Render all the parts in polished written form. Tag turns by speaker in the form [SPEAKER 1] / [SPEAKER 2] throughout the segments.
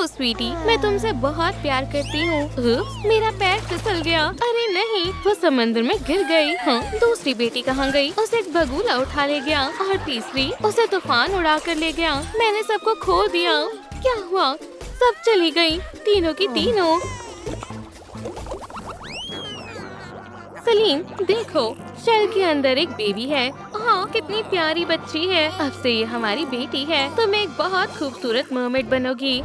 [SPEAKER 1] स्वीटी, मैं तुमसे बहुत प्यार करती हूँ। मेरा पैर फिसल गया। अरे नहीं, वो समंदर में गिर गई। हाँ, दूसरी बेटी कहाँ गई? उसे एक बगुला उठा ले गया और तीसरी उसे तूफान उड़ा कर ले गया। मैंने सबको खो दिया। क्या हुआ? सब चली गई, तीनों की तीनों। सलीम देखो, शेल के अंदर एक बेबी है। हाँ, कितनी प्यारी बच्ची है। अब से ये हमारी बेटी है। तुम एक बहुत खूबसूरत मरमेड बनोगी।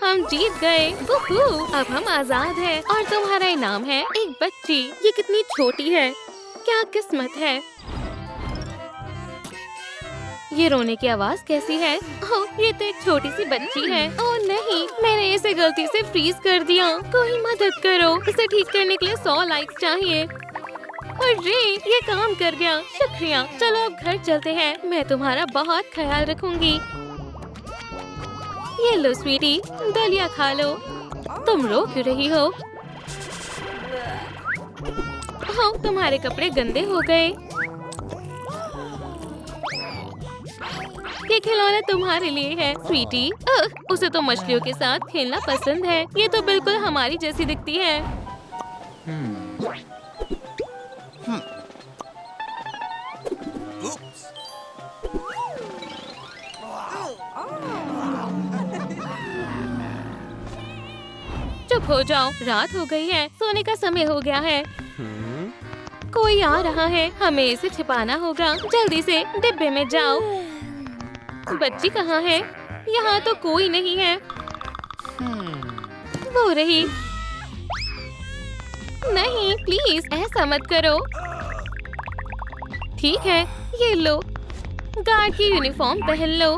[SPEAKER 1] हम जीत गए। वूहू! अब हम आजाद हैं और तुम्हारा इनाम है एक बच्ची। ये कितनी छोटी है। क्या किस्मत है। ये रोने की आवाज कैसी है? ओह, ये तो एक छोटी सी बच्ची है। ओह नहीं, मैंने इसे गलती से फ्रीज कर दिया। कोई मदद करो, इसे ठीक करने के लिए 100 लाइक्स चाहिए। अरे, ये काम कर गया। शुक्रिया। चलो अब घर चलते हैं। मैं तुम्हारा बहुत ख्याल रखूंगी। ये लो स्वीटी, दलिया खा लो। तुम रो क्यों रही हो? ओह, तुम्हारे कपड़े गंदे हो गए। ये खिलौना तुम्हारे लिए है स्वीटी। उसे तो मछलियों के साथ खेलना पसंद है। ये तो बिल्कुल हमारी जैसी दिखती है। चुप हो जाओ, रात हो गई है, सोने का समय हो गया है। कोई आ रहा है, हमें इसे छिपाना होगा। जल्दी से डिब्बे में जाओ। बच्ची कहाँ है? यहाँ तो कोई नहीं है। वो रही। नहीं, प्लीज ऐसा मत करो। ठीक है, ये लो, गार्ड की यूनिफॉर्म पहन लो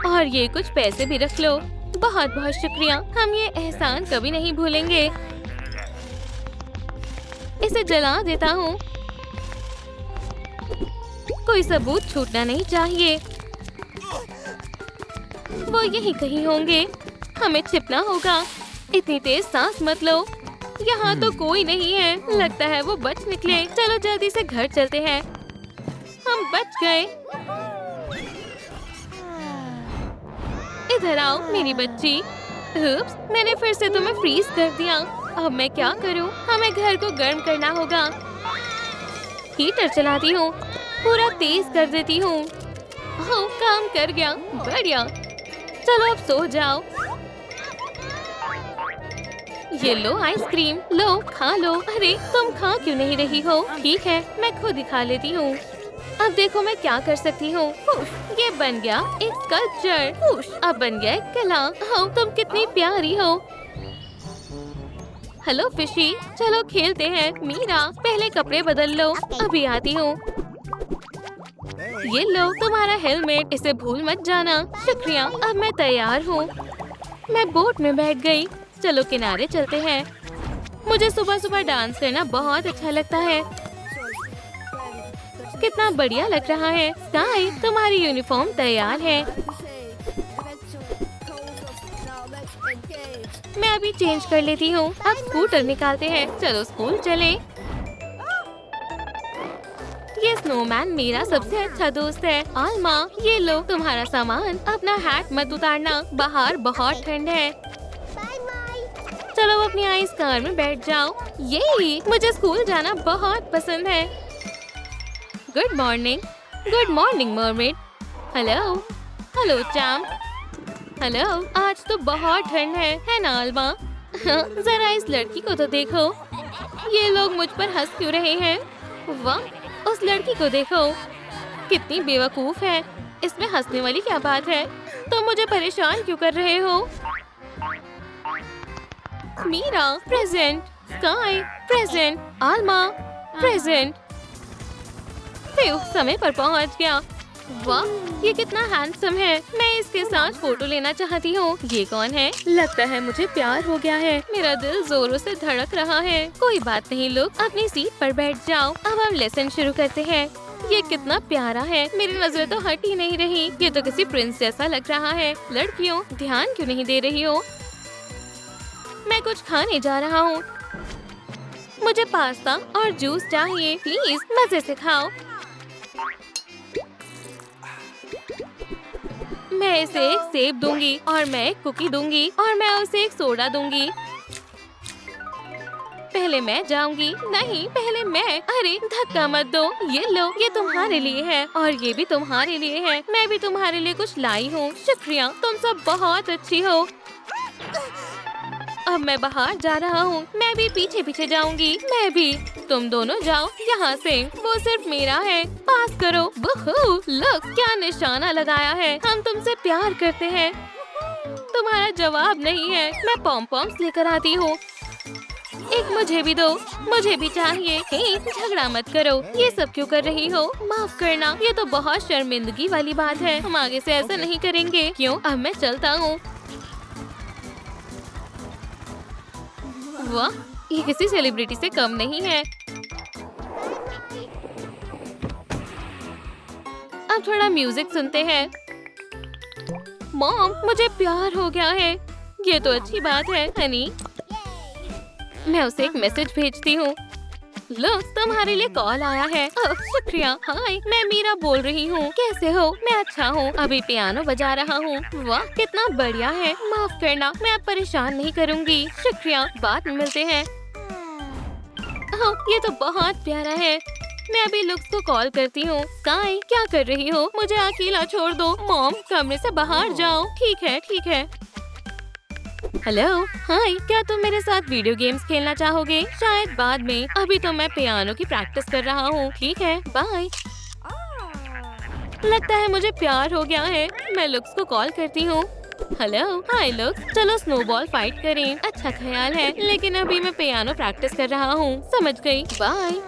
[SPEAKER 1] और ये कुछ पैसे भी रख लो। बहुत बहुत शुक्रिया, हम ये एहसान कभी नहीं भूलेंगे। इसे जला देता हूँ। कोई सबूत छूटना नहीं चाहिए। वो यहीं कहीं होंगे। हमें छिपना होगा। इतनी तेज सांस मत लो। यहाँ तो कोई नहीं है। लगता है वो बच निकले। चलो जल्दी से घर चलते हैं। हम बच गए। इधर आओ मेरी बच्ची। उप्स, मैंने फिर से तुम्हें फ्रीज कर दिया। अब मैं क्या करूँ? हमें घर को गर्म करना होगा। हीटर चलाती हूँ, पूरा तेज कर देती हूँ। ओह, काम कर गया। बढ़िया। चलो अब सो जाओ। ये लो आइसक्रीम, लो खा लो। अरे तुम खा क्यों नहीं रही हो? ठीक है, मैं खुद ही खा लेती हूँ। अब देखो मैं क्या कर सकती हूँ। ये बन गया एक स्कल्पचर। अब बन गया एक किला। ओह, तुम कितनी प्यारी हो। हेलो फिशी, चलो खेलते हैं। मीरा, पहले कपड़े बदल लो, अभी आती हूँ। ये लो तुम्हारा हेलमेट, इसे भूल मत जाना। शुक्रिया, अब मैं तैयार हूँ। मैं बोट में बैठ गई। चलो किनारे चलते हैं। मुझे सुबह सुबह डांस करना बहुत अच्छा लगता है। कितना बढ़िया लग रहा है। स्काई, तुम्हारी यूनिफॉर्म तैयार है। मैं अभी चेंज कर लेती हूँ। अब स्कूटर निकालते हैं। चलो स्कूल चले। ये स्नोमैन मेरा सबसे अच्छा दोस्त है। आल्मा, ये लो तुम्हारा सामान। अपना हैट मत उतारना, बाहर बहुत ठंड है। चलो अपनी आइस कार में बैठ जाओ। ये मुझे स्कूल जाना बहुत पसंद है। Good morning mermaid. Hello hello charm. Hello, आज तो बहुत ठंड है ना आल्मा? जरा इस लड़की को तो देखो। ये लोग मुझ पर हंस क्यों रहे हैं? वाह, उस लड़की को देखो, कितनी बेवकूफ है। इसमें हंसने वाली क्या बात है? तुम मुझे परेशान क्यों कर रहे हो? Meera present, Sky present, Alma present. समय पर पहुंच गया। वाह, ये कितना हैंडसम है। मैं इसके साथ फोटो लेना चाहती हूँ। ये कौन है? लगता है मुझे प्यार हो गया है। मेरा दिल जोरों से धड़क रहा है। कोई बात नहीं, लोग अपनी सीट पर बैठ जाओ। अब हम लेसन शुरू करते हैं। ये कितना प्यारा है। मेरी नजरें तो हट ही नहीं रही। ये तो किसी प्रिंस जैसा लग रहा है। लड़कियों, ध्यान क्यों नहीं दे रही हो? मैं कुछ खाने जा रहा हूँ। मुझे पास्ता और जूस चाहिए। प्लीज मजे से खाओ। मैं इसे एक सेब दूंगी और मैं एक कुकी दूंगी और मैं उसे एक सोडा दूंगी। पहले मैं जाऊंगी। नहीं, पहले मैं। अरे धक्का मत दो। ये लो, ये तुम्हारे लिए है और ये भी तुम्हारे लिए है। मैं भी तुम्हारे लिए कुछ लाई हूँ। शुक्रिया, तुम सब बहुत अच्छी हो। अब मैं बाहर जा रहा हूँ। मैं भी पीछे पीछे जाऊंगी। मैं भी। तुम दोनों जाओ यहाँ से। वो सिर्फ मेरा है। पास करो। बहू, लुक क्या निशाना लगाया है। हम तुमसे प्यार करते हैं। तुम्हारा जवाब नहीं है। मैं पॉम पॉम्स लेकर आती हूँ। एक मुझे भी दो। मुझे भी चाहिए। हे, झगड़ा मत करो। ये सब क्यों कर रही हो? माफ करना, ये तो बहुत शर्मिंदगी वाली बात है। हम आगे से ऐसा नहीं करेंगे। क्यों? अब मैं चलता हूँ। वाह, ये किसी सेलिब्रिटी से कम नहीं है। अब थोड़ा म्यूजिक सुनते हैं। मॉम, मुझे प्यार हो गया है। ये तो अच्छी बात है हनी। मैं उसे एक मैसेज भेजती हूँ। लो, तुम्हारे लिए कॉल आया है। ओह, शुक्रिया। हाय, मैं मीरा बोल रही हूँ। कैसे हो? मैं अच्छा हूँ। अभी पियानो बजा रहा हूँ। वाह, कितना बढ़िया है। माफ करना, मैं अब परेशान नहीं करूँगी। शुक्रिया, बाद में मिलते हैं। ओह, ये तो बहुत प्यारा है। मैं अभी लुक्स को कॉल करती हूँ। स्काई, क्या कर रही हो? मुझे अकेला छोड़ दो। मॉम, कमरे से बाहर जाओ। ठीक है, ठीक है। हेलो, हाय, क्या तुम मेरे साथ वीडियो गेम्स खेलना चाहोगे? शायद बाद में। अभी तो मैं पियानो की प्रैक्टिस कर रहा हूँ। ठीक है, बाय। लगता है मुझे प्यार हो गया है। मैं लुक्स को कॉल करती हूँ। हेलो, हाय लुक्स, चलो स्नोबॉल फाइट करें। अच्छा ख्याल है, लेकिन अभी मैं पियानो प्रैक्टिस कर रहा हूँ। समझ गई, बाय।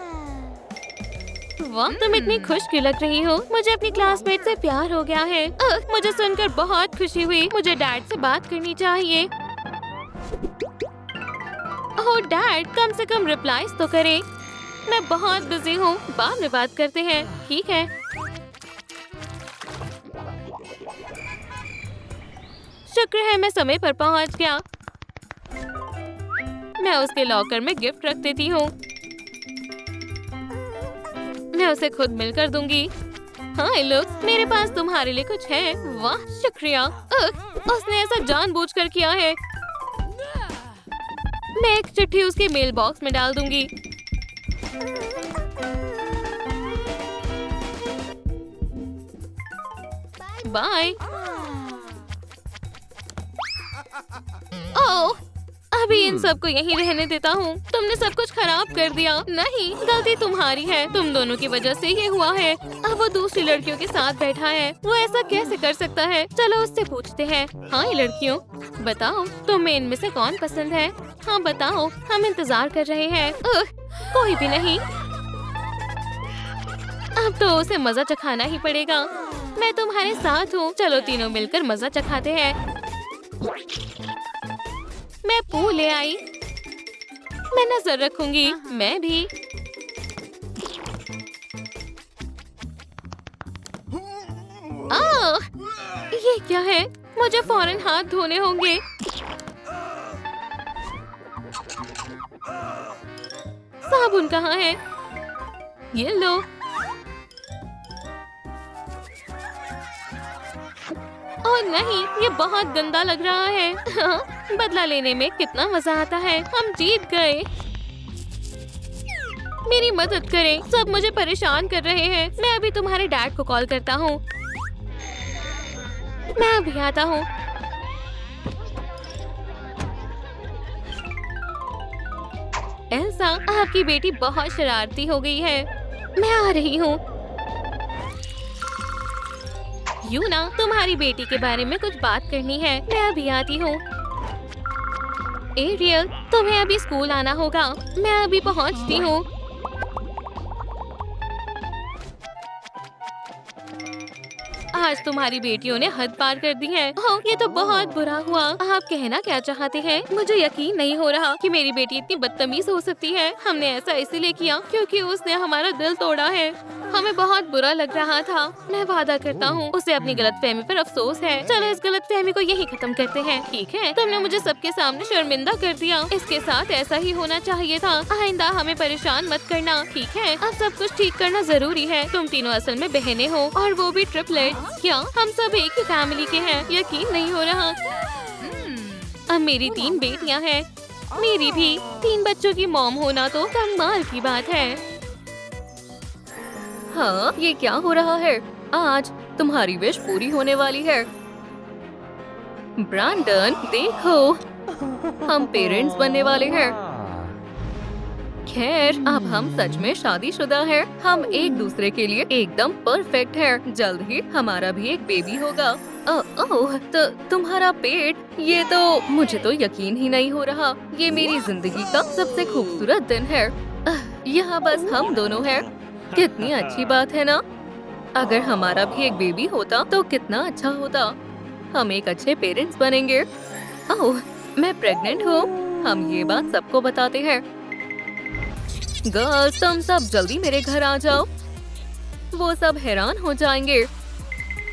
[SPEAKER 1] वाह, तुम इतनी खुश क्यों लग रही हो? मुझे अपनी क्लासमेट से प्यार हो गया है। मुझे सुनकर बहुत खुशी हुई। मुझे डैड से बात करनी चाहिए। ओह डैड, कम से कम रिप्लाईज तो करें। मैं बहुत बिजी हूँ। बाद में बात करते हैं। ठीक है। शुक्र है मैं समय पर पहुँच गया। मैं उसके लॉकर में गिफ्ट रख देती हूँ। मैं उसे खुद मिलकर दूंगी। हाय लुक, मेरे पास तुम्हारे लिए कुछ है। वाह, शुक्रिया। उसने ऐसा जानबूझकर किया है। मैं एक चिट्ठी उसके मेल बॉक्स में डाल दूंगी। बाय। ओह, अभी इन सबको यहीं रहने देता हूँ। तुमने सब कुछ खराब कर दिया। नहीं, गलती तुम्हारी है। तुम दोनों की वजह से ये हुआ है। अब वो दूसरी लड़कियों के साथ बैठा है। वो ऐसा कैसे कर सकता है? चलो उससे पूछते हैं। हाँ लड़कियों, बताओ तुम्हें इनमें से कौन पसंद है? हाँ बताओ, हम इंतजार कर रहे हैं। कोई भी नहीं। अब तो उसे मजा चखाना ही पड़ेगा। मैं तुम्हारे साथ हूँ। चलो तीनों मिलकर मजा चखाते हैं। मैं पू ले आई। मैं नजर रखूंगी। मैं भी। ये क्या है? मुझे फौरन हाथ धोने होंगे। साबुन कहाँ है? ये लो। ओह नहीं, ये बहुत गंदा लग रहा है। बदला लेने में कितना मजा आता है। हम जीत गए। मेरी मदद करें, सब मुझे परेशान कर रहे हैं। मैं अभी तुम्हारे डैड को कॉल करता हूँ। मैं अभी आता हूँ। एल्सा, आपकी बेटी बहुत शरारती हो गई है। मैं आ रही हूँ। यूना, तुम्हारी बेटी के बारे में कुछ बात करनी है। मैं अभी आती हूँ। एरियल, तुम्हें अभी स्कूल आना होगा। मैं अभी पहुँचती हूँ। आज तुम्हारी बेटियों ने हद पार कर दी है। ओह, ये तो बहुत बुरा हुआ। आप कहना क्या चाहते हैं? मुझे यकीन नहीं हो रहा कि मेरी बेटी इतनी बदतमीज हो सकती है। हमने ऐसा इसीलिए किया क्योंकि उसने हमारा दिल तोड़ा है। हमें बहुत बुरा लग रहा था। मैं वादा करता हूँ उसे अपनी गलतफहमी पर अफसोस है। चलो इस गलतफहमी को यही खत्म करते हैं। ठीक है, तुमने मुझे सबके सामने शर्मिंदा कर दिया। इसके साथ ऐसा ही होना चाहिए था। आइंदा हमें परेशान मत करना। ठीक है, अब सब कुछ ठीक करना जरूरी है। तुम तीनों असल में बहनें हो और वो भी ट्रिपलेट। क्या हम सब एक ही फैमिली के हैं? यकीन नहीं हो रहा। अब मेरी 3 बेटियां हैं। मेरी भी 3 बच्चों की मॉम होना तो कमाल की बात है। हाँ, ये क्या हो रहा है? आज तुम्हारी विश पूरी होने वाली है। ब्रैंडन, देखो, हम पेरेंट्स बनने वाले हैं। खैर, अब हम सच में शादीशुदा हैं। हम एक दूसरे के लिए एकदम परफेक्ट हैं। जल्द ही हमारा भी एक बेबी होगा। ओह, तो तुम्हारा पेट, ये तो मुझे तो यकीन ही नहीं हो रहा। ये मेरी जिंदगी का सबसे खूबसूरत दिन है। यहाँ बस हम दोनों हैं। कितनी अच्छी बात है ना? अगर हमारा भी एक बेबी होता तो कितना अच्छा होता। हम एक अच्छे पेरेंट्स बनेंगे। ओह, मैं प्रेग्नेंट हूँ। हम ये बात सबको बताते हैं। गर्ल्स, तुम सब जल्दी मेरे घर आ जाओ। वो सब हैरान हो जाएंगे।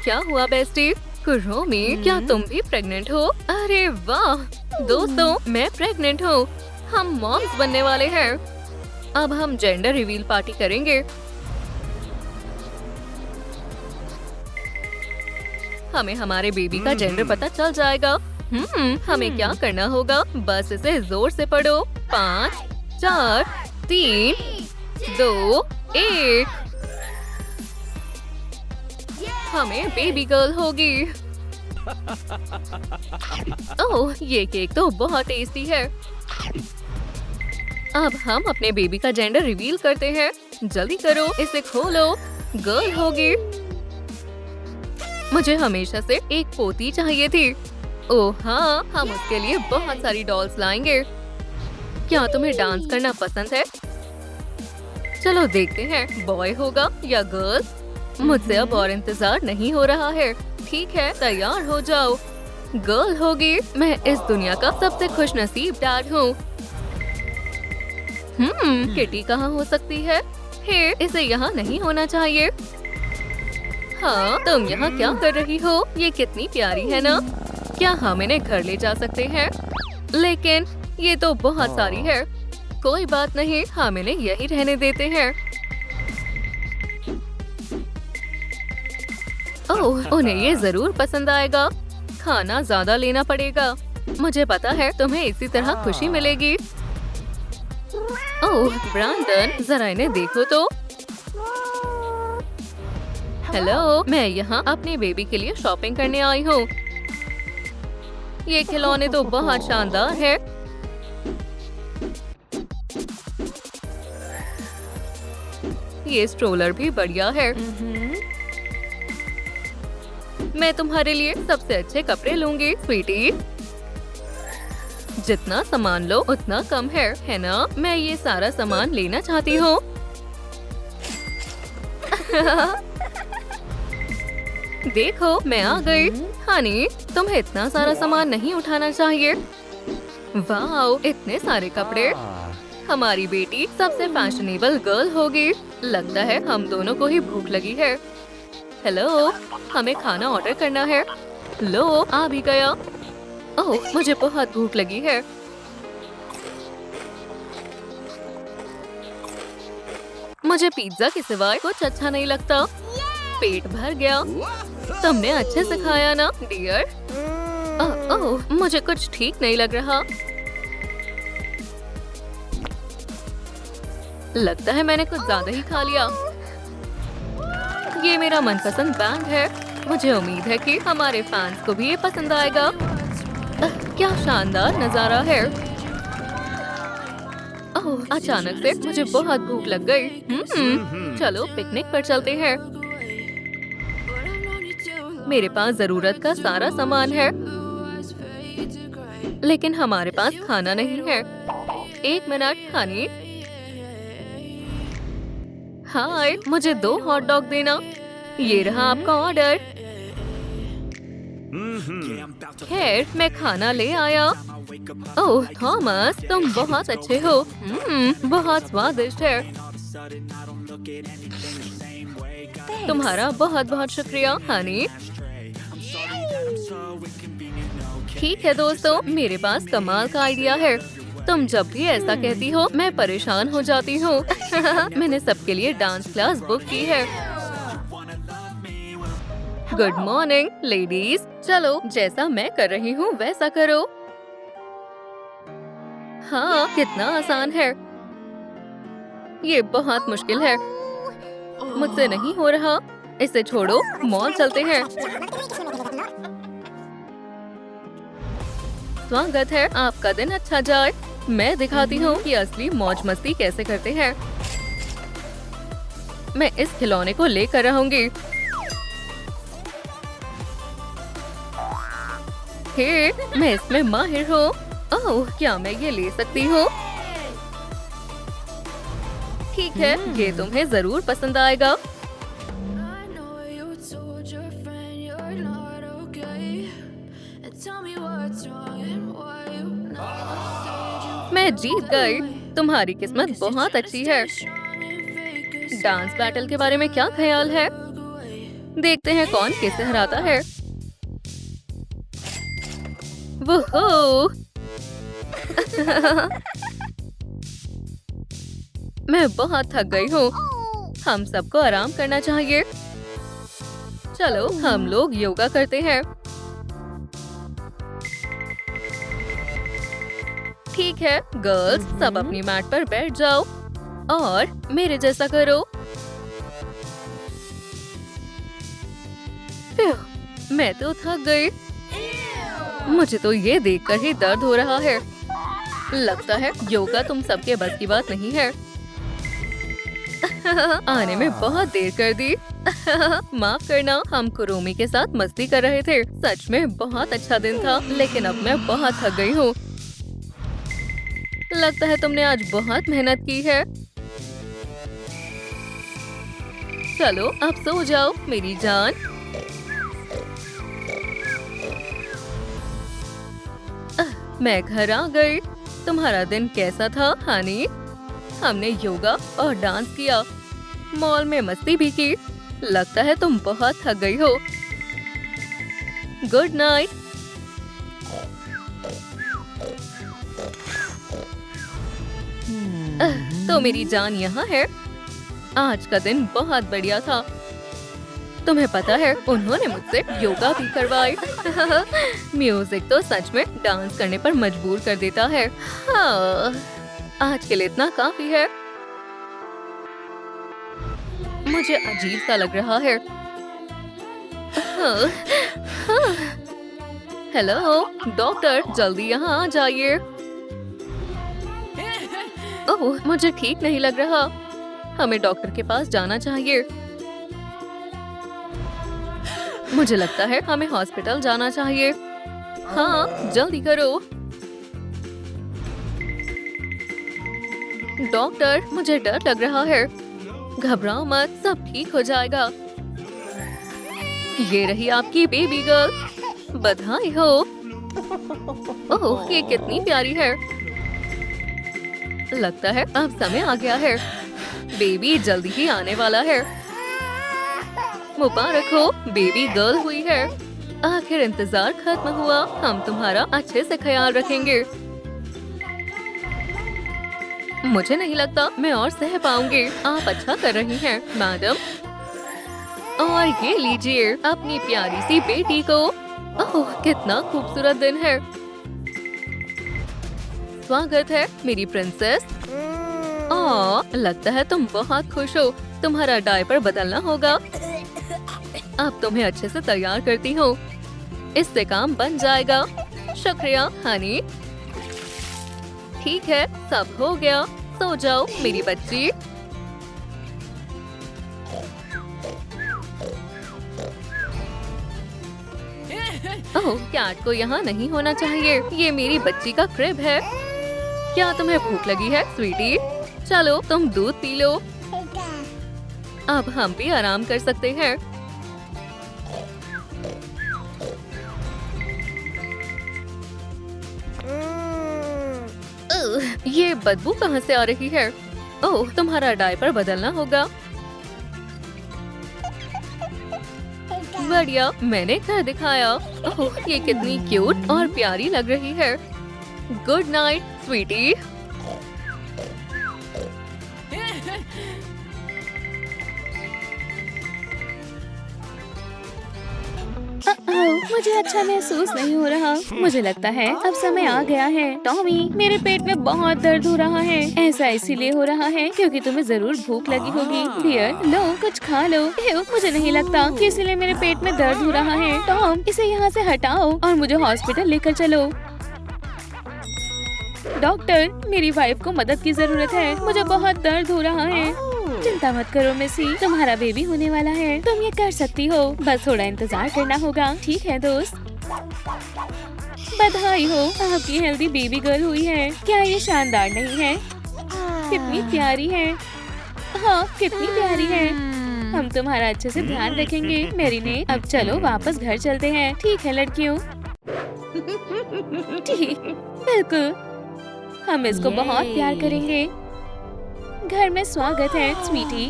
[SPEAKER 1] क्या हुआ बेस्टी? कुरोमी, क्या तुम भी प्रेग्नेंट हो? अरे वाह! दोस्तों, मैं प्रेग्नेंट हूँ। हम मॉम्स बनने वाले हैं। अब हम जेंडर रिवील पार्टी करेंगे। हमें हमारे बेबी का जेंडर पता चल जाएगा। हमें क्या करना होगा? बस इसे जोर से पढ़ो। 5, 4, 3, 2, 1। हमें बेबी गर्ल होगी। ओह, ये केक तो बहुत टेस्टी है। अब हम अपने बेबी का जेंडर रिवील करते हैं। जल्दी करो, इसे खोलो। गर्ल होगी। मुझे हमेशा से एक पोती चाहिए थी। ओह हाँ, हम उसके लिए बहुत सारी डॉल्स लाएंगे। क्या तुम्हें डांस करना पसंद है? चलो देखते हैं, बॉय होगा या गर्ल। मुझसे अब और इंतजार नहीं हो रहा है। ठीक है, तैयार हो जाओ। गर्ल होगी। मैं इस दुनिया का सबसे खुशनसीब डैड हूँ। किटी कहाँ हो सकती है? हे, इसे यहाँ नहीं होना चाहिए। हाँ, तुम यहाँ क्या कर रही हो? ये कितनी प्यारी है ना? क्या हम इन्हें घर ले जा सकते हैं? लेकिन ये तो बहुत सारी है। कोई बात नहीं, हम इन्हें यही रहने देते हैं। ओह, उन्हें ये जरूर पसंद आएगा। खाना ज्यादा लेना पड़ेगा। मुझे पता है तुम्हें इसी तरह खुशी मिलेगी। ओह ब्रैंडन, जरा इन्हें देखो तो। हेलो, मैं यहाँ अपने बेबी के लिए शॉपिंग करने आई हूँ। ये खिलौने तो बहुत शानदार है। ये स्ट्रोलर भी बढ़िया है। मैं तुम्हारे लिए सबसे अच्छे कपड़े लूंगी, स्वीटी। जितना सामान लो उतना कम है ना? मैं ये सारा सामान लेना चाहती हूँ। देखो, मैं आ गई। हनी, तुम्हें इतना सारा सामान नहीं उठाना चाहिए। वाह, इतने सारे कपड़े। हमारी बेटी सबसे फैशनेबल गर्ल होगी। लगता है हम दोनों को ही भूख लगी है। हेलो, हमें खाना ऑर्डर करना है। लो, आ भी गया। ओह, मुझे बहुत भूख लगी है। मुझे पिज्जा के सिवाय कुछ अच्छा नहीं लगता। पेट भर गया। तुमने अच्छे से खाया ना, डियर? ओह, मुझे कुछ ठीक नहीं लग रहा। लगता है मैंने कुछ ज्यादा ही खा लिया। ये मेरा मनपसंद बैंड है। मुझे उम्मीद है कि हमारे फैंस को भी ये पसंद आएगा। क्या शानदार नजारा है। ओह, अचानक से मुझे बहुत भूख लग गई। चलो पिकनिक पर चलते हैं। मेरे पास जरूरत का सारा सामान है, लेकिन हमारे पास खाना नहीं है। 1 मिनट, हनी। हाय, मुझे 2 हॉट डॉग देना। ये रहा आपका ऑर्डर। खैर, मैं खाना ले आया। ओह थॉमस, तुम बहुत अच्छे हो। बहुत स्वादिष्ट है। तुम्हारा बहुत बहुत शुक्रिया, हनी। ठीक है दोस्तों, मेरे पास कमाल का आइडिया है। तुम जब भी ऐसा कहती हो, मैं परेशान हो जाती हूँ। मैंने सबके लिए डांस क्लास बुक की है। Good morning ladies. चलो जैसा मैं कर रही हूँ वैसा करो। हाँ, कितना आसान है। ये बहुत मुश्किल है, मुझसे नहीं हो रहा। इसे छोड़ो, मॉल चलते हैं। स्वागत है, आपका दिन अच्छा जाए। मैं दिखाती हूँ कि असली मौज मस्ती कैसे करते हैं। मैं इस खिलौने को लेकर रहूंगी। हे, मैं इसमें माहिर हूँ। ओह, क्या मैं ये ले सकती हूँ? ठीक है, ये तुम्हें जरूर पसंद आएगा। मैं जीत गई। तुम्हारी किस्मत बहुत अच्छी है। डांस बैटल के बारे में क्या ख्याल है? देखते हैं कौन किसे हराता है। वोहो! मैं बहुत थक गई हूँ। हम सबको आराम करना चाहिए। चलो हम लोग योगा करते हैं। ठीक है गर्ल्स, सब अपनी मैट पर बैठ जाओ और मेरे जैसा करो। मैं तो थक गई। मुझे तो ये देखकर ही दर्द हो रहा है। लगता है योगा तुम सबके बस की बात नहीं है। आने में बहुत देर कर दी। माफ करना, हम कुरुमी के साथ मस्ती कर रहे थे। सच में बहुत अच्छा दिन था, लेकिन अब मैं बहुत थक गई हूँ। लगता है तुमने आज बहुत मेहनत की है। चलो अब सो जाओ मेरी जान। मैं घर आ गई। तुम्हारा दिन कैसा था हनी? हमने योगा और डांस किया, मॉल में मस्ती भी की। लगता है तुम बहुत थक गई हो। Good night. तो मेरी जान यहाँ है। आज का दिन बहुत बढ़िया था। तुम्हें पता है उन्होंने मुझसे योगा भी करवाई। म्यूजिक तो सच में डांस करने पर मजबूर कर देता है। हाँ, आज के लिए इतना काफी है। मुझे अजीब सा लग रहा है। हेलो डॉक्टर, जल्दी यहाँ आ जाइए। ओह, मुझे ठीक नहीं लग रहा। हमें डॉक्टर के पास जाना चाहिए। मुझे लगता है हमें हॉस्पिटल जाना चाहिए। हाँ, जल्दी करो। डॉक्टर, मुझे डर लग रहा है। घबराओ मत, सब ठीक हो जाएगा। ये रही आपकी बेबी गर्ल। बधाई हो। ओह, ये कितनी प्यारी है। लगता है अब समय आ गया है। बेबी जल्दी ही आने वाला है। मुबारक हो, बेबी गर्ल हुई है। आखिर इंतजार खत्म हुआ। हम तुम्हारा अच्छे से ख्याल रखेंगे। मुझे नहीं लगता मैं और सह पाऊंगी। आप अच्छा कर रही हैं मैडम। और ये लीजिए अपनी प्यारी सी बेटी को। ओह, कितना खूबसूरत दिन है। स्वागत है मेरी प्रिंसेस। ओह, लगता है तुम बहुत खुश हो। तुम्हारा डायपर बदलना होगा। अब तुम्हें अच्छे से तैयार करती हूँ। इससे काम बन जाएगा। शुक्रिया हनी। ठीक है, सब हो गया। सो जाओ मेरी बच्ची। ओह, कैट को यहाँ नहीं होना चाहिए। ये मेरी बच्ची का क्रिब है। क्या तुम्हें भूख लगी है स्वीटी? चलो तुम दूध पी लो। अब हम भी आराम कर सकते हैं। ये बदबू कहाँ से आ रही है? ओह, तुम्हारा डायपर बदलना होगा। बढ़िया, मैंने कर दिखाया। ओह, ये कितनी क्यूट और प्यारी लग रही है। Good night sweetie. मुझे अच्छा महसूस नहीं हो रहा। मुझे लगता है अब समय आ गया है। टॉमी, मेरे पेट में बहुत दर्द हो रहा है। ऐसा इसीलिए हो रहा है क्योंकि तुम्हें जरूर भूख लगी होगी। डियर, लो कुछ खा लो। मुझे नहीं लगता कि इसीलिए मेरे पेट में दर्द हो रहा है। टॉम, इसे यहाँ से हटाओ और मुझे हॉस्पिटल लेकर चलो। डॉक्टर, मेरी वाइफ को मदद की जरूरत है। मुझे बहुत दर्द हो रहा है। चिंता मत करो मिसी, तुम्हारा बेबी होने वाला है। तुम ये कर सकती हो, बस थोड़ा इंतजार करना होगा। ठीक है दोस्त। बधाई हो, आपकी हेल्दी बेबी गर्ल हुई है। क्या ये शानदार नहीं है? कितनी प्यारी है। हाँ, कितनी प्यारी है। हम तुम्हारा अच्छे से ध्यान रखेंगे मेरीने। अब चलो वापस घर चलते हैं। ठीक है लड़कियों? ठीक, बिल्कुल। हम इसको बहुत प्यार करेंगे। घर में स्वागत है स्वीटी।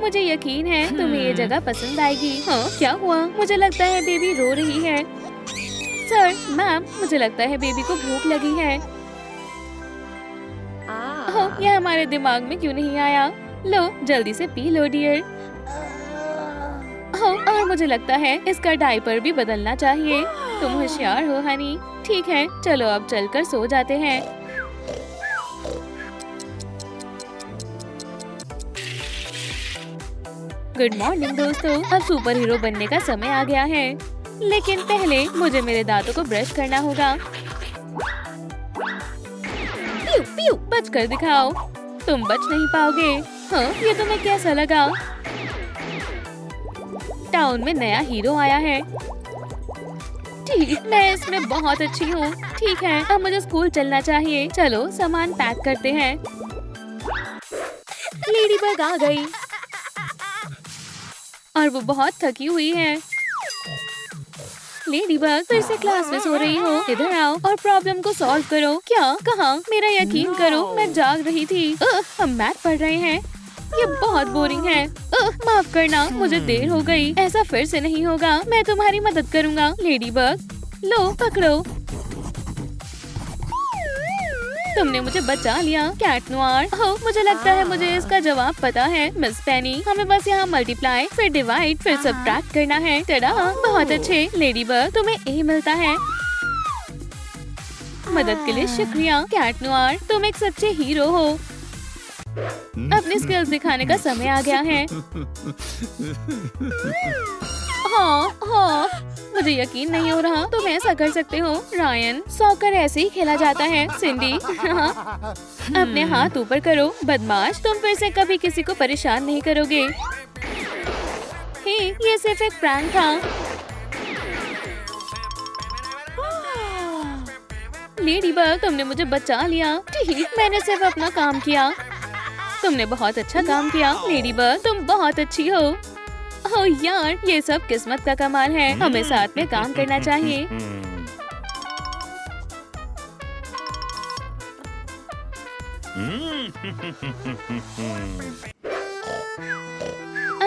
[SPEAKER 1] मुझे यकीन है तुम्हें ये जगह पसंद आएगी। हाँ, क्या हुआ? मुझे लगता है बेबी रो रही है। सर, मैम, मुझे लगता है बेबी को भूख लगी है। ओह, यह हमारे दिमाग में क्यों नहीं आया? लो, जल्दी से पी लो डियर। और मुझे लगता है इसका डायपर भी बदलना चाहिए। तुम होशियार हो हनी। ठीक है, चलो अब चलकर सो जाते हैं। गुड मॉर्निंग दोस्तों, अब सुपर हीरो बनने का समय आ गया है। लेकिन पहले मुझे मेरे दांतों को ब्रश करना होगा। प्यू प्यू, बच कर दिखाओ। तुम बच नहीं पाओगे। हाँ, ये तुम्हें कैसा लगा? टाउन में नया हीरो आया है। ठीक, मैं इसमें बहुत अच्छी हूँ। ठीक है, अब मुझे स्कूल चलना चाहिए। चलो सामान पैक करते हैं। लेडीबग आ गई और वो बहुत थकी हुई है। लेडीबग, फिर से क्लास में सो रही हो? इधर आओ और प्रॉब्लम को सॉल्व करो। क्या? कहाँ? मेरा यकीन करो, मैं जाग रही थी। हम मैथ पढ़ रहे हैं। ये बहुत बोरिंग है। माफ करना, मुझे देर हो गई। ऐसा फिर से नहीं होगा। मैं तुम्हारी मदद करूँगा। लेडीबग, लो पकड़ो। तुमने मुझे बचा लिया कैट नोयर। ओह, मुझे लगता है मुझे इसका जवाब पता है मिस पेनी। हमें बस यहाँ मल्टीप्लाई, फिर डिवाइड, फिर सब्ट्रैक्ट करना है। टडा, बहुत अच्छे। लेडीबग, तुम्हें ए मिलता है। मदद के लिए शुक्रिया कैट नोयर, तुम एक सच्चे हीरो हो। अपनी स्किल्स दिखाने का समय आ गया है। हाँ हाँ, मुझे यकीन नहीं हो रहा तुम ऐसा कर सकते हो। रायन, सॉकर ऐसे ही खेला जाता है। सिंडी, हाँ, अपने हाथ ऊपर करो। बदमाश, तुम फिर से कभी किसी को परेशान नहीं करोगे। हे, ये सिर्फ एक प्रैंक था। लेडीबग, तुमने मुझे बचा लिया। ठीक, मैंने सिर्फ अपना काम किया। तुमने बहुत अच्छा काम किया। लेडीबग, तुम बहुत अच्छी हो। ओह यार, ये सब किस्मत का कमाल है। हमें साथ में काम करना चाहिए।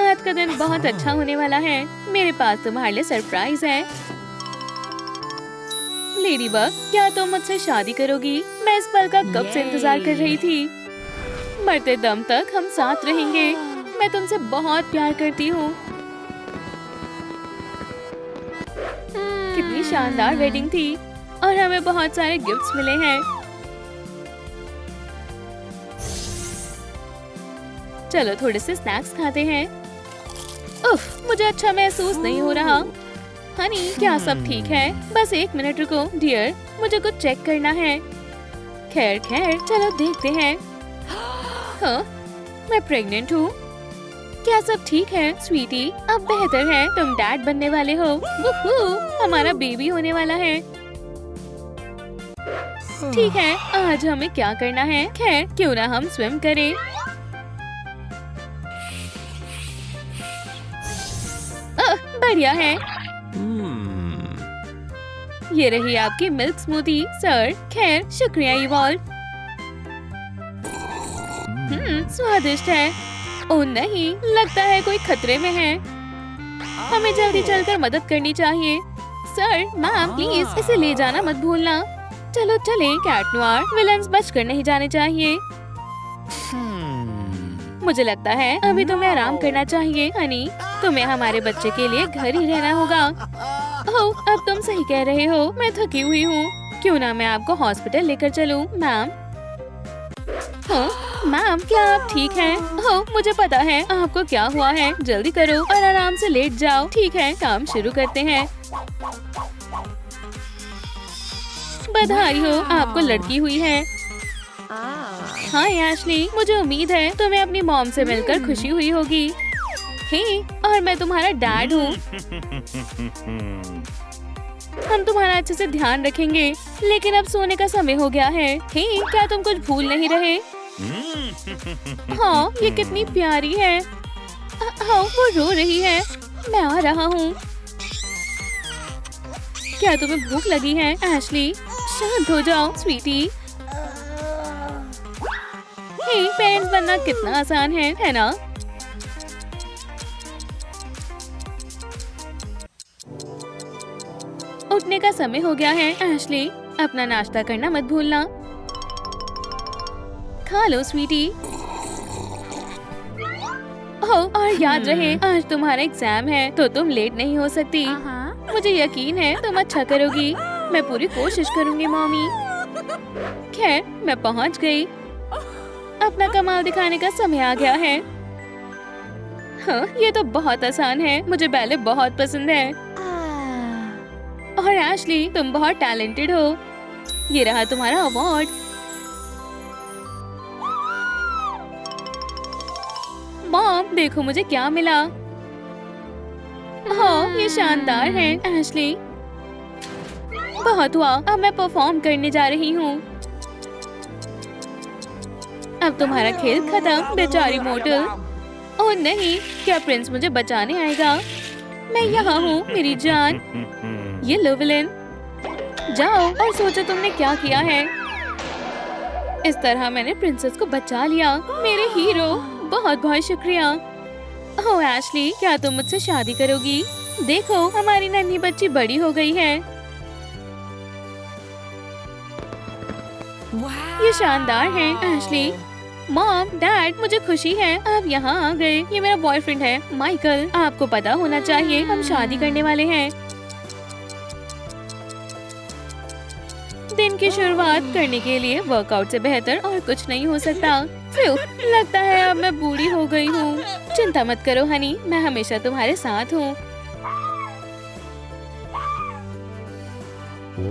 [SPEAKER 1] आज का दिन बहुत अच्छा होने वाला है। मेरे पास तुम्हारे लिए सरप्राइज है। लेडीबग, क्या तुम मुझसे शादी करोगी? मैं इस पल का कब से इंतजार कर रही थी। मरते दम तक हम साथ रहेंगे। मैं तुमसे बहुत प्यार करती हूँ। कितनी शानदार वेडिंग थी और हमें बहुत सारे गिफ्ट्स मिले हैं। चलो थोड़े से स्नैक्स खाते हैं। उफ, मुझे अच्छा महसूस नहीं हो रहा। हनी, क्या सब ठीक है? बस एक मिनट रुको डियर, मुझे कुछ चेक करना है। खैर खैर, चलो देखते हैं। हाँ, मैं प्रेग्नेंट हूँ। क्या सब ठीक है स्वीटी? अब बेहतर है, तुम डैड बनने वाले हो। वुहू, हमारा बेबी होने वाला है। ठीक है, आज हमें क्या करना है? खैर, क्यों ना हम स्विम करें। बढ़िया है। ये रही आपकी मिल्क स्मूदी सर। खैर, शुक्रिया इवॉल्व। स्वादिष्ट है। ओह नहीं, लगता है कोई खतरे में है। हमें जल्दी चलकर मदद करनी चाहिए। सर, मैम, प्लीज इसे ले जाना मत भूलना। चलो चलें कैट नोयर, विलन्स बचकर नहीं जाने चाहिए। मुझे लगता है अभी तुम्हें आराम करना चाहिए हनी। तुम्हें हमारे बच्चे के लिए घर ही रहना होगा। ओह, अब तुम सही कह रहे हो, मैं थकी हुई हूँ। क्यों ना मैं आपको हॉस्पिटल लेकर चलूं, मैम। मैम, क्या आप ठीक हैं? ओह, मुझे पता है आपको क्या हुआ है। जल्दी करो और आराम से लेट जाओ। ठीक है, काम शुरू करते हैं। बधाई हो, आपको लड़की हुई है। हाँ एशली, मुझे उम्मीद है तुम्हें अपनी मॉम से मिलकर खुशी हुई होगी। हे, और मैं तुम्हारा डैड हूँ। हम तुम्हारा अच्छे से ध्यान रखेंगे, लेकिन अब सोने का समय हो गया है। हे, क्या तुम कुछ भूल नहीं रहे? हाँ, ये कितनी प्यारी है। हाँ, वो रो रही है। मैं आ रहा हूँ। क्या तुम्हें भूख लगी है एशली? शांत हो जाओ स्वीटी। हे, पेरेंट्स बनना कितना आसान है ना? उठने का समय हो गया है एशली। अपना नाश्ता करना मत भूलना। खा लो स्वीटी। ओह, और याद रहे आज तुम्हारा एग्जाम है, तो तुम लेट नहीं हो सकती। मुझे यकीन है तुम अच्छा करोगी। मैं पूरी कोशिश करूंगी मॉमी। खैर, मैं पहुंच गई। अपना कमाल दिखाने का समय आ गया है। हाँ, ये तो बहुत आसान है। मुझे बैले बहुत पसंद है। और एशली, तुम बहुत टैलेंटेड हो। ये रहा तुम्हारा अवार्ड। मॉम, देखो मुझे क्या मिला। हाँ, ये शानदार है एशली। बहुत हुआ, अब मैं परफॉर्म करने जा रही हूँ। अब तुम्हारा खेल खत्म, बेचारी मोटल। ओह नहीं, क्या प्रिंस मुझे बचाने आएगा? मैं यहाँ हूँ मेरी जान। ये लोवेलिन, जाओ और सोचो तुमने क्या किया है। इस तरह मैंने प्रिंसेस को बचा लिया। मेरे हीरो, बहुत बहुत शुक्रिया। ओह एशली, क्या तुम मुझसे शादी करोगी? देखो, हमारी नन्ही बच्ची बड़ी हो गई है। ये शानदार है एशली। मॉम, डैड, मुझे खुशी है आप यहाँ आ गए। ये मेरा बॉयफ्रेंड है माइकल। आपको पता होना चाहिए हम शादी करने वाले हैं। दिन की शुरुआत करने के लिए वर्कआउट से बेहतर और कुछ नहीं हो सकता। लगता है अब मैं बूढ़ी हो गई हूँ। चिंता मत करो हनी, मैं हमेशा तुम्हारे साथ हूँ।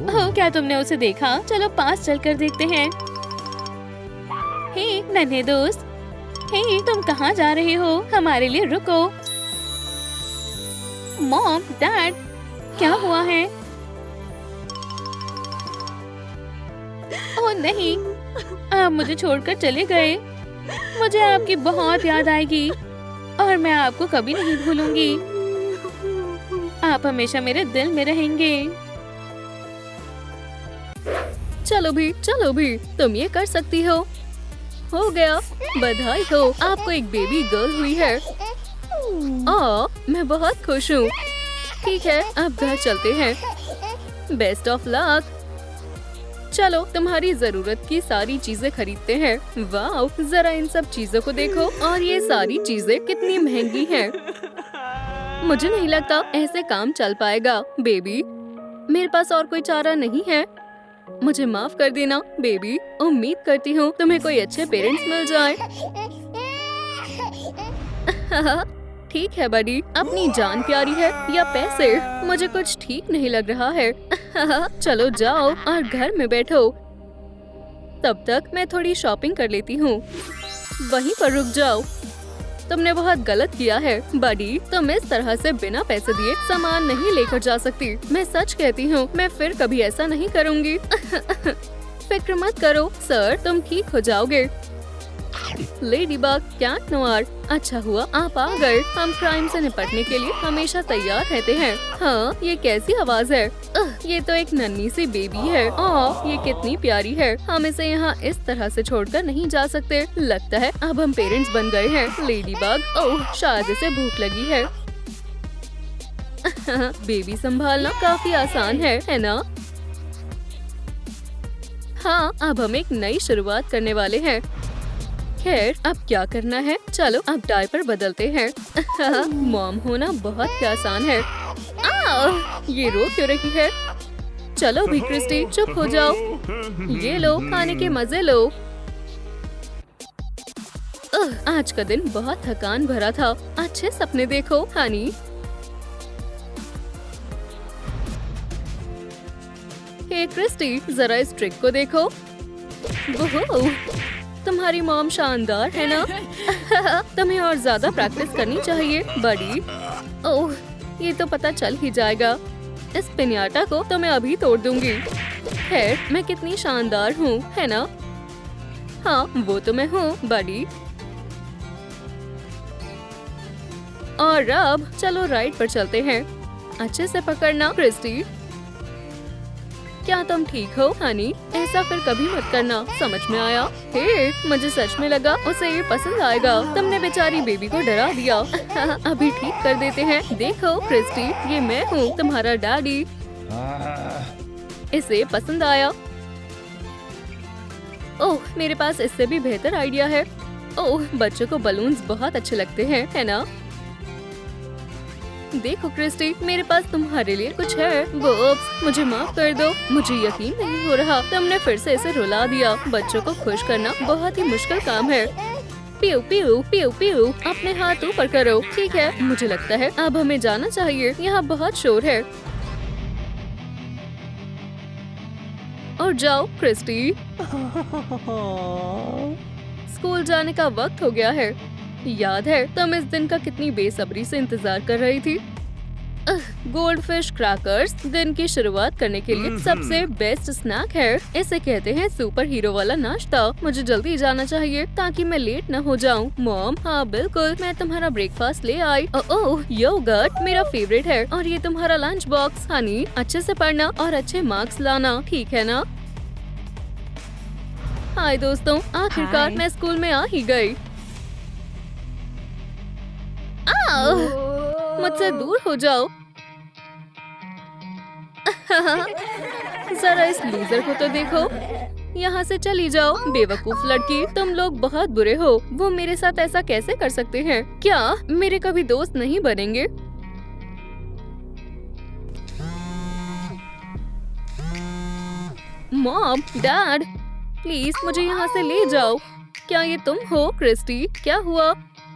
[SPEAKER 1] ओह, क्या तुमने उसे देखा? चलो पास चलकर देखते हैं। हे नन्हे दोस्त, हे तुम कहाँ जा रहे हो? हमारे लिए रुको। मॉम, डैड, क्या हुआ है? ओह नहीं, आप मुझे छोड़कर चले गए। मुझे आपकी बहुत याद आएगी और मैं आपको कभी नहीं भूलूंगी। आप हमेशा मेरे दिल में रहेंगे। चलो भी, तुम ये कर सकती हो। हो गया, बधाई हो, आपको एक बेबी गर्ल हुई है। मैं बहुत खुश हूँ। ठीक है, अब घर चलते हैं। Best of luck. चलो, तुम्हारी जरूरत की सारी चीजें खरीदते हैं। वाह, जरा इन सब चीजों को देखो, और ये सारी चीजें कितनी महंगी हैं। मुझे नहीं लगता ऐसे काम चल पाएगा बेबी। मेरे पास और कोई चारा नहीं है। मुझे माफ कर देना बेबी। उम्मीद करती हूँ तुम्हें कोई अच्छे पेरेंट्स मिल जाए। ठीक है बडी, अपनी जान प्यारी है या पैसे? मुझे कुछ ठीक नहीं लग रहा है। चलो जाओ और घर में बैठो। तब तक मैं थोड़ी शॉपिंग कर लेती हूँ। वहीं पर रुक जाओ। तुमने बहुत गलत किया है बडी। तुम इस तरह से बिना पैसे दिए सामान नहीं लेकर जा सकती। मैं सच कहती हूँ, मैं फिर कभी ऐसा नहीं करूँगी। फिक्र मत करो सर, तुम ठीक हो जाओगे। लेडीबग, कैट नोआर, अच्छा हुआ आप आ गए। हम क्राइम से निपटने के लिए हमेशा तैयार रहते हैं। हाँ, ये कैसी आवाज है? ये तो एक नन्ही सी बेबी है। ये कितनी प्यारी है। हम इसे यहाँ इस तरह से छोड़कर नहीं जा सकते। लगता है अब हम पेरेंट्स बन गए हैं। लेडीबग, ओह शायद इसे भूख लगी है। बेबी संभालना काफी आसान है ना? हाँ, अब हम एक नई शुरुआत करने वाले हैं।
[SPEAKER 2] खैर अब क्या करना है, चलो अब डायपर बदलते हैं। मॉम होना बहुत ही आसान है। ये रो क्यों रही है? चलो भी क्रिस्टी चुप हो जाओ। ये लो खाने के मजे लो। आज का दिन बहुत थकान भरा था। अच्छे सपने देखो हनी। हे क्रिस्टी जरा इस ट्रिक को देखो। ओहो, तुम्हारी मॉम शानदार है ना? तुम्हें और ज्यादा प्रैक्टिस करनी चाहिए बड़ी। ओह ये तो पता चल ही जाएगा। इस पिन्याटा को तो मैं अभी तोड़ दूंगी। खैर मैं कितनी शानदार हूँ है ना? हाँ वो तो मैं हूँ बड़ी। और अब चलो राइड पर चलते हैं। अच्छे से पकड़ना क्रिस्टी। क्या तुम ठीक हो हनी? ऐसा फिर कभी मत करना, समझ में आया? हे मुझे सच में लगा उसे ये पसंद आएगा। तुमने बेचारी बेबी को डरा दिया। अभी ठीक कर देते हैं। देखो क्रिस्टी ये मैं हूँ तुम्हारा डैडी। इसे पसंद आया। ओह मेरे पास इससे भी बेहतर आइडिया है। ओह बच्चों को बलून्स बहुत अच्छे लगते हैं है ना? देखो क्रिस्टी मेरे पास तुम्हारे लिए कुछ है। वोप्स मुझे माफ कर दो, मुझे यकीन नहीं हो रहा तुमने फिर से इसे रुला दिया। बच्चों को खुश करना बहुत ही मुश्किल काम है। पीऊ पीऊ पीऊ पीऊ अपने हाथ ऊपर करो। ठीक है मुझे लगता है अब हमें जाना चाहिए, यहाँ बहुत शोर है। और जाओ क्रिस्टी, स्कूल जाने का वक्त हो गया है। याद है तुम इस दिन का कितनी बेसब्री से इंतजार कर रही थी। गोल्ड फिश क्रैकर्स दिन की शुरुआत करने के लिए सबसे बेस्ट स्नैक है। इसे कहते हैं सुपर हीरो वाला नाश्ता। मुझे जल्दी जाना चाहिए ताकि मैं लेट न हो जाऊं। मॉम हाँ बिल्कुल मैं तुम्हारा ब्रेकफास्ट ले आई। ओह योगर्ट मेरा फेवरेट है। और ये तुम्हारा लंच बॉक्स। हनी अच्छे से पढ़ना और अच्छे मार्क्स लाना, ठीक है ना? हाय दोस्तों, आखिरकार मैं स्कूल में आ ही गई। मुझसे दूर हो जाओ। जरा इस लूजर को तो देखो। यहाँ से चली जाओ बेवकूफ लड़की, तुम लोग बहुत बुरे हो। वो मेरे साथ ऐसा कैसे कर सकते हैं? क्या मेरे कभी दोस्त नहीं बनेंगे? मॉम डैड प्लीज मुझे यहाँ से ले जाओ। क्या ये तुम हो क्रिस्टी? क्या हुआ?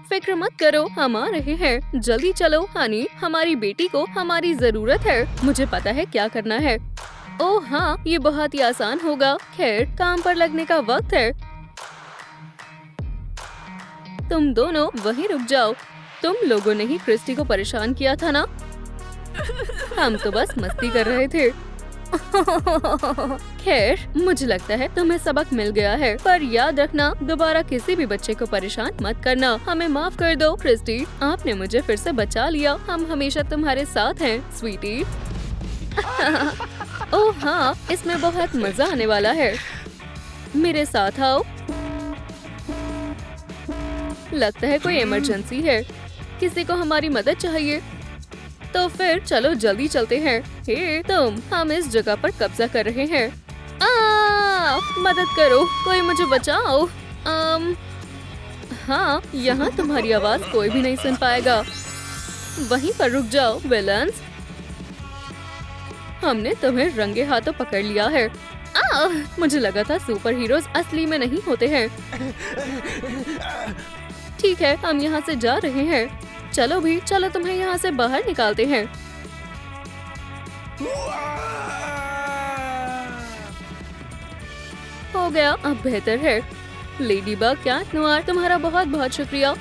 [SPEAKER 2] फिक्र मत करो हम आ रहे हैं। जल्दी चलो हनी, हमारी बेटी को हमारी जरूरत है। मुझे पता है क्या करना है। ओह हाँ ये बहुत ही आसान होगा। खैर काम पर लगने का वक्त है। तुम दोनों वहीं रुक जाओ। तुम लोगों ने ही क्रिस्टी को परेशान किया था ना? हम तो बस मस्ती कर रहे थे। खैर मुझे लगता है तुम्हें सबक मिल गया है, पर याद रखना दोबारा किसी भी बच्चे को परेशान मत करना। हमें माफ कर दो क्रिस्टी, आपने मुझे फिर से बचा लिया। हम हमेशा तुम्हारे साथ हैं स्वीटी। ओह हाँ इसमें बहुत मजा आने वाला है। मेरे साथ आओ। लगता है कोई इमरजेंसी है, किसी को हमारी मदद चाहिए। तो फिर चलो जल्दी चलते हैं। हे तुम, हम इस जगह पर कब्जा कर रहे हैं। मदद करो, कोई मुझे बचाओ। हाँ यहाँ तुम्हारी आवाज कोई भी नहीं सुन पाएगा। वहीं पर रुक जाओ विलन्स, हमने तुम्हें रंगे हाथों पकड़ लिया है। मुझे लगा था सुपर हीरोज असली में नहीं होते हैं। ठीक है हम यहाँ से जा रहे हैं। चलो भी, चलो तुम्हें यहाँ से बाहर निकालते हैं। हो गया, अब बेहतर है। लेडी बग कैट नोयर, तुम्हारा बहुत बहुत शुक्रिया।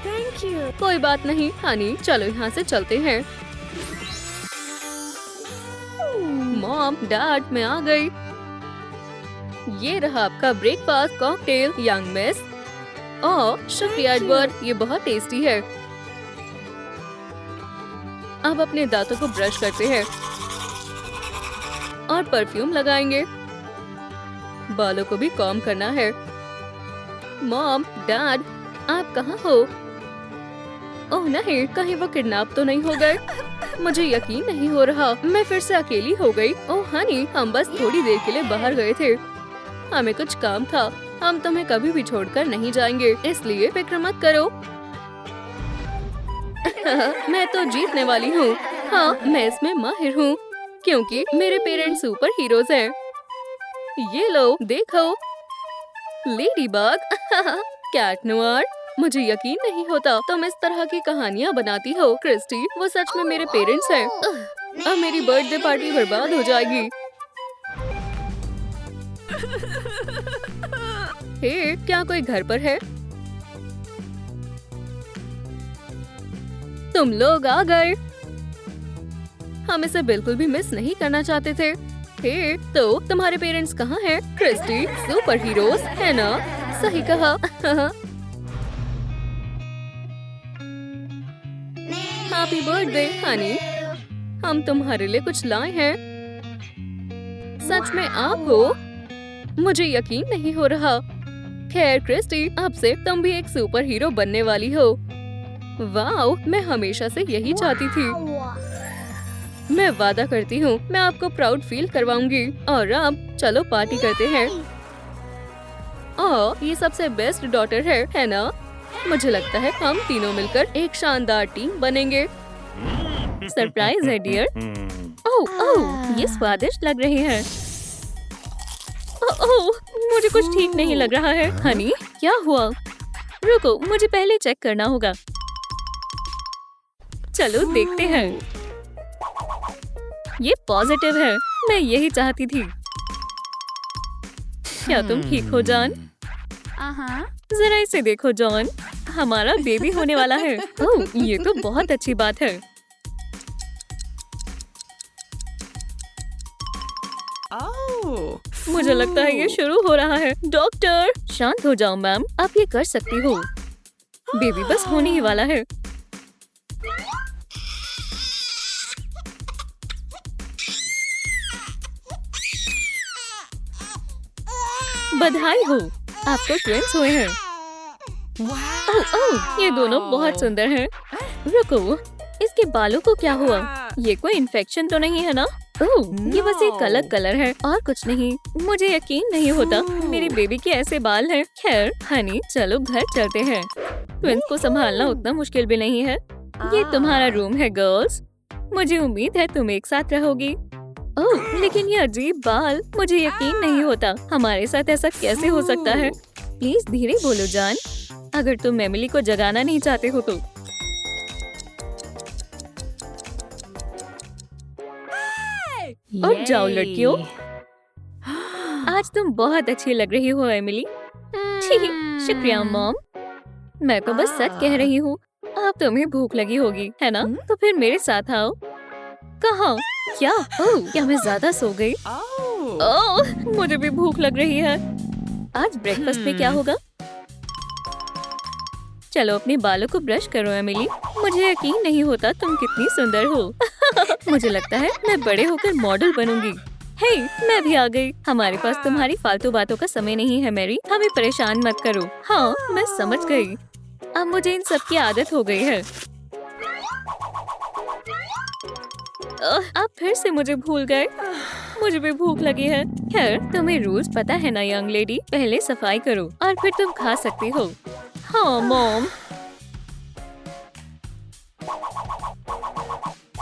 [SPEAKER 1] Thank you.
[SPEAKER 2] कोई बात नहीं हनी, चलो यहाँ से चलते हैं। मॉम डैड मैं आ गई। ये रहा आपका ब्रेकफास्ट कॉकटेल यंग मिस। ओह शुक्रिया एडवर्ड, ये बहुत टेस्टी है। अब अपने दांतों को ब्रश करते हैं और परफ्यूम लगाएंगे। बालों को भी कॉम्ब करना है। मॉम डैड आप कहाँ हो? ओह नहीं, कहीं वो किडनैप तो नहीं हो गए? मुझे यकीन नहीं हो रहा, मैं फिर से अकेली हो गई। ओह हनी, हम बस थोड़ी देर के लिए बाहर गए थे, हमें कुछ काम था। हम तुम्हें कभी भी छोड़कर नहीं जाएंगे, इसलिए फिक्र मत करो। मैं तो जीतने वाली हूँ। हाँ, मैं इसमें माहिर हूँ क्योंकि मेरे पेरेंट्स सुपर हीरोज हैं। ये लो देखो, लेडीबग, कैट नोयर। मुझे यकीन नहीं होता तुम इस तरह की कहानियाँ बनाती हो। क्रिस्टी, वो सच में मेरे पेरेंट्स हैं। अब मेरी बर्थडे पार्टी बर्बाद हो जाएगी। हे, क्या कोई घर पर है? तुम लोग आ गए। हम इसे बिल्कुल भी मिस नहीं करना चाहते थे। हे, तो तुम्हारे पेरेंट्स कहाँ हैं? क्रिस्टी, सुपर हीरोज है ना? सही कहा। हैप्पी बर्थडे हनी, हम तुम्हारे लिए कुछ लाए हैं। सच में आप हो? मुझे यकीन नहीं हो रहा। खैर क्रिस्टी, अब से तुम भी एक सुपर हीरो बनने वाली हो। वाओ, मैं हमेशा से यही चाहती थी। मैं वादा करती हूँ मैं आपको प्राउड फील करवाऊंगी। और अब चलो पार्टी करते हैं। ओह, ये सबसे बेस्ट डॉटर है ना? मुझे लगता है हम तीनों मिलकर एक शानदार टीम बनेंगे। सरप्राइज है डियर। ओह ओह, ये स्वादिष्ट लग रहे हैं। ओह, मुझे कुछ ठीक नहीं लग रहा है। हनी, क्या हुआ? रुको, मुझे पहले चेक करना होगा। चलो देखते हैं। ये पॉजिटिव है, मैं यही चाहती थी। क्या तुम ठीक हो जॉन? जरा इसे देखो जॉन, हमारा बेबी होने वाला है। ओह, ये तो बहुत अच्छी बात है। मुझे लगता है ये शुरू हो रहा है। डॉक्टर, शांत हो जाओ मैम, आप ये कर सकती हो। बेबी बस होने ही वाला है। बधाई हो, आपको ट्विंस हुए हैं। ओह ओह, ये दोनों बहुत सुंदर हैं। रुको, इसके बालों को क्या हुआ? ये कोई इन्फेक्शन तो नहीं है ना? ओह, ये बस एक अलग कलर है और कुछ नहीं। मुझे यकीन नहीं होता मेरी बेबी के ऐसे बाल हैं। खैर हनी, चलो घर चलते हैं। ट्विंस को संभालना उतना मुश्किल भी नहीं है। ये तुम्हारा रूम है गर्ल्स। मुझे उम्मीद है तुम एक साथ रहोगी। ओह, लेकिन ये अजीब बाल, मुझे यकीन नहीं होता हमारे साथ ऐसा कैसे हो सकता है। प्लीज धीरे बोलो जान, अगर तुम एमिली को जगाना नहीं चाहते हो तो। उठ जाओ लड़कियों, आज तुम बहुत अच्छी लग रही हो एमिली। शुक्रिया मॉम, मैं तो बस सच कह रही हूँ। अब तुम्हें भूख लगी होगी है ना? तो फिर मेरे साथ आओ। कहाँ? क्या? ओह, क्या मैं ज्यादा सो गई? ओह, मुझे भी भूख लग रही है। आज ब्रेकफास्ट में क्या होगा? चलो अपने बालों को ब्रश करो एमिली। मुझे यकीन नहीं होता तुम कितनी सुंदर हो। मुझे लगता है मैं बड़े होकर मॉडल बनूंगी। हे, मैं भी आ गई। हमारे पास तुम्हारी फालतू बातों का समय नहीं है मैरी, हमें परेशान मत करो। हाँ, मैं समझ गई। अब मुझे इन सब की आदत हो गई है। आप फिर से मुझे भूल गए। मुझे भी भूख लगी है। खैर, तुम्हें रूल्स पता है ना यंग लेडी, पहले सफाई करो और फिर तुम खा सकती हो। हाँ मॉम।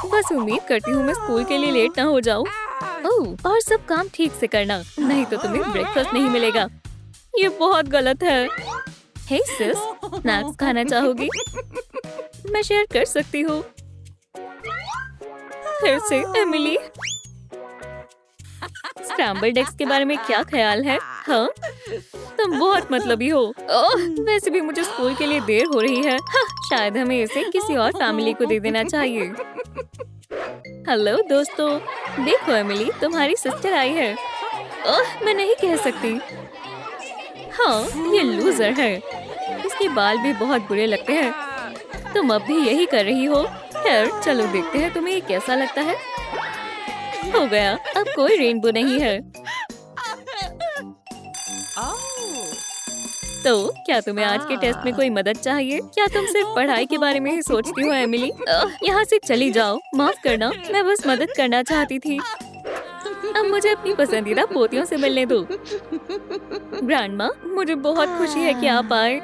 [SPEAKER 2] बस उम्मीद करती हूँ मैं स्कूल के लिए लेट ना हो जाऊँ। ओह, और सब काम ठीक से करना, नहीं तो तुम्हें ब्रेकफास्ट नहीं मिलेगा। ये बहुत गलत है। हे सिस, स्नैक्स खाना चाहोगी? मैं शेयर कर सकती हूँ। फिर से एमिली। स्क्रैम्बल्ड एग्स के बारे में क्या ख्याल है? हाँ, तुम बहुत मतलबी हो। ओह, वैसे भी मुझे स्कूल के लिए देर हो रही है। हाँ, शायद हमें इसे किसी और फैमिली को दे देना चाहिए। हेलो दोस्तों, देखो एमिली, तुम्हारी सिस्टर आई है। ओह, मैं नहीं कह सकती। हाँ, ये लूजर है। इसके बाल भी बहुत बुरे लगते हैं। तुम अब भी यही कर रही हो। खैर, चलो देखते हैं तुम्हें ये कैसा लगता है। हो गया, अब कोई रेनबो नहीं है। तो क्या तुम्हें आज के टेस्ट में कोई मदद चाहिए? क्या तुम सिर्फ पढ़ाई के बारे में ही सोचती हो एमिली? यहाँ से चली जाओ। माफ करना, मैं बस मदद करना चाहती थी। अब मुझे अपनी पसंदीदा पोतियों से मिलने दो। ग्रैंडमा, मुझे बहुत खुशी है कि आप आए।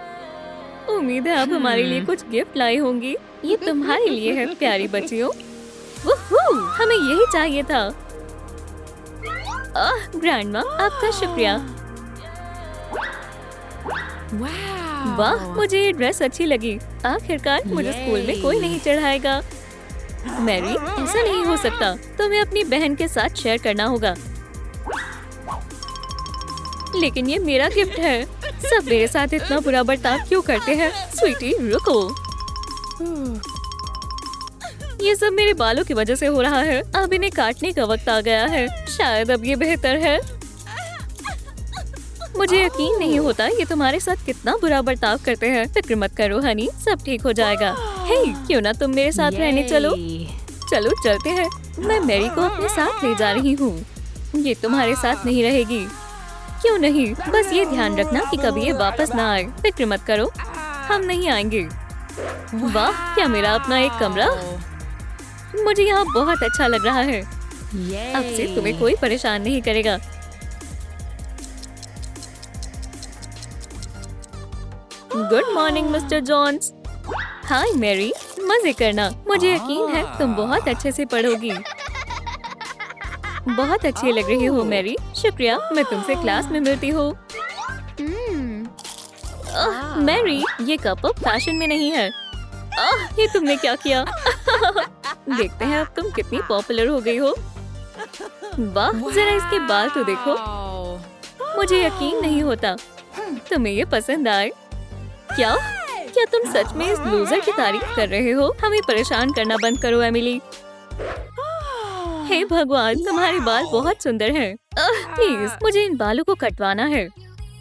[SPEAKER 2] उम्मीद है आप हमारे लिए कुछ गिफ्ट लाई होंगी। ये तुम्हारे लिए है प्यारी बच्चियों। वूहू, हमें यही चाहिए था। ग्रैंडमा, आपका शुक्रिया। वाह, मुझे ये ड्रेस अच्छी लगी। आखिरकार मुझे स्कूल में कोई नहीं चढ़ाएगा। मैरी, ऐसा नहीं हो सकता। तुम्हें अपनी बहन के साथ शेयर करना होगा। लेकिन ये मेरा गिफ्ट है। सब मेरे साथ इतना बुरा बर्ताव क्यों करते हैं? स्वीटी, रुको। ये सब मेरे बालों की वजह से हो रहा है। अब इन्हें काटने का वक्त आ गया है। शायद अब ये बेहतर है। मुझे यकीन नहीं होता ये तुम्हारे साथ कितना बुरा बर्ताव करते हैं। फिक्र मत करो हनी, सब ठीक हो जाएगा। हे, क्यों ना तुम मेरे साथ रहने चलो। चलो चलते हैं। मैं मैरी को अपने साथ ले जा रही हूँ। ये तुम्हारे साथ नहीं रहेगी। क्यों नहीं? बस ये ध्यान रखना कि कभी ये वापस ना आए। फिक्र मत करो, हम नहीं आएंगे। वाह, क्या मेरा अपना एक कमरा। मुझे यहाँ बहुत अच्छा लग रहा है। अब से तुम्हें कोई परेशान नहीं करेगा। Good morning mister Jones. Hi Mary, मजे करना। मुझे यकीन है तुम बहुत अच्छे से पढ़ोगी। बहुत अच्छी लग रही हो मैरी। शुक्रिया, मैं तुमसे क्लास में मिलती हूँ। मैरी, ये कप अब फैशन में नहीं है। ये तुमने क्या किया? देखते हैं अब तुम कितनी पॉपुलर हो गई हो। वाह, जरा इसके बाल तो देखो। मुझे यकीन नहीं होता तुम्हें ये पसंद आए। क्या तुम सच में इस लूजर की तारीफ कर रहे हो? हमें परेशान करना बंद करो एमिली। हे भगवान, तुम्हारे बाल बहुत सुंदर हैं। प्लीज, मुझे इन बालों को कटवाना है।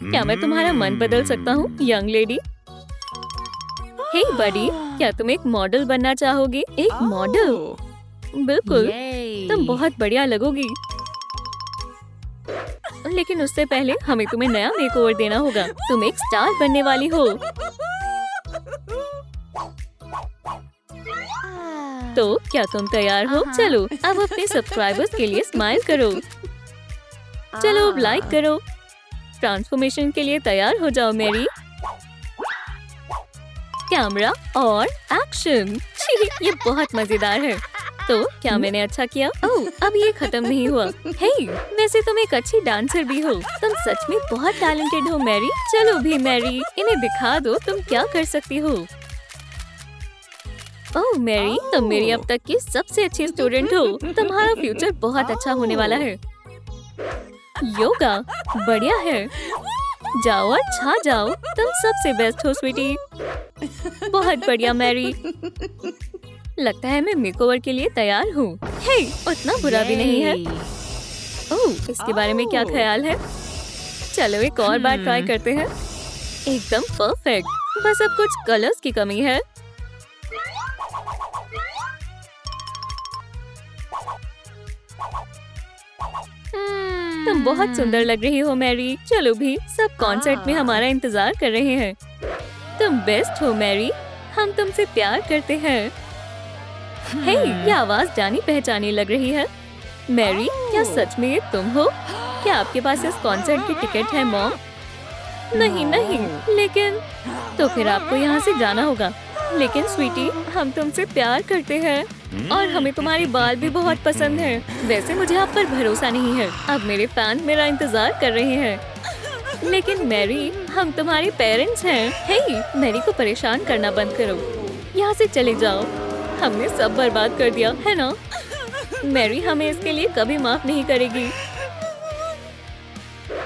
[SPEAKER 2] क्या मैं तुम्हारा मन बदल सकता हूँ यंग लेडी? हे बडी, क्या तुम एक मॉडल बनना चाहोगी? एक मॉडल? बिल्कुल, तुम बहुत बढ़िया लगोगी। लेकिन उससे पहले हमें तुम्हें नया मेकओवर देना होगा। तुम एक स्टार बनने वाली हो। तो क्या तुम तैयार हो? चलो अब अपने सब्सक्राइबर्स के लिए स्माइल करो। चलो अब लाइक करो। ट्रांसफॉर्मेशन के लिए तैयार हो जाओ मैरी। कैमरा और एक्शन। ये बहुत मजेदार है। तो क्या मैंने अच्छा किया? ओह, अब ये खत्म नहीं हुआ। हे, वैसे तुम एक अच्छी डांसर भी हो। तुम सच में बहुत टैलेंटेड हो मैरी। चलो भी मैरी, इन्हें दिखा दो तुम क्या कर सकती हो। ओह मैरी, तुम मेरी अब तक की सबसे अच्छी स्टूडेंट हो। तुम्हारा फ्यूचर बहुत अच्छा होने वाला है। योगा बढ़िया है। जाओ और छा जाओ। तुम सबसे बेस्ट हो स्वीटी। बहुत बढ़िया मैरी। लगता है मैं मेकओवर के लिए तैयार हूँ। हे, उतना बुरा भी नहीं है। ओह, इसके बारे में क्या ख्याल है? चलो एक और बार ट्राई करते हैं। एकदम परफेक्ट। बस अब कुछ कलर्स की कमी है। तुम बहुत सुंदर लग रही हो मैरी। चलो भी, सब कॉन्सर्ट में हमारा इंतजार कर रहे हैं। तुम बेस्ट हो मैरी। हम तुमसे प्यार करते हैं। हे, ये आवाज जानी पहचानी लग रही है। मैरी, क्या सच में ये तुम हो? क्या आपके पास इस कॉन्सर्ट की टिकट है मॉम? नहीं, लेकिन तो फिर आपको यहाँ से जाना होगा। लेकिन स्वीटी, हम तुमसे प्यार करते हैं और हमें तुम्हारे बाल भी बहुत पसंद हैं। वैसे मुझे आप पर भरोसा नहीं है। अब मेरे फैन मेरा इंतजार कर रहे हैं। लेकिन मैरी, हम तुम्हारे पेरेंट्स हैं। हे, मैरी को परेशान करना बंद करो। यहाँ से चले जाओ। हमने सब बर्बाद कर दिया है ना? मैरी हमें इसके लिए कभी माफ नहीं करेगी।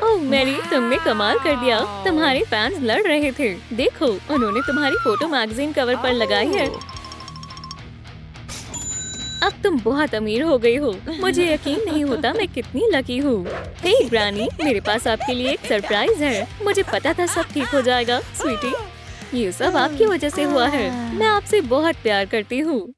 [SPEAKER 2] ओह मैरी, तुमने कमाल कर दिया। तुम्हारे फैंस लड़ रहे थे। देखो, उन्होंने तुम्हारी फोटो मैगजीन कवर पर लगाई है। अब तुम बहुत अमीर हो गई हो। मुझे यकीन नहीं होता मैं कितनी लकी हूँ। हे ग्रानी, मेरे पास आपके लिए एक सरप्राइज है। मुझे पता था सब ठीक हो जाएगा स्वीटी। ये सब आपकी वजह से हुआ है। मैं आपसे बहुत प्यार करती हूँ।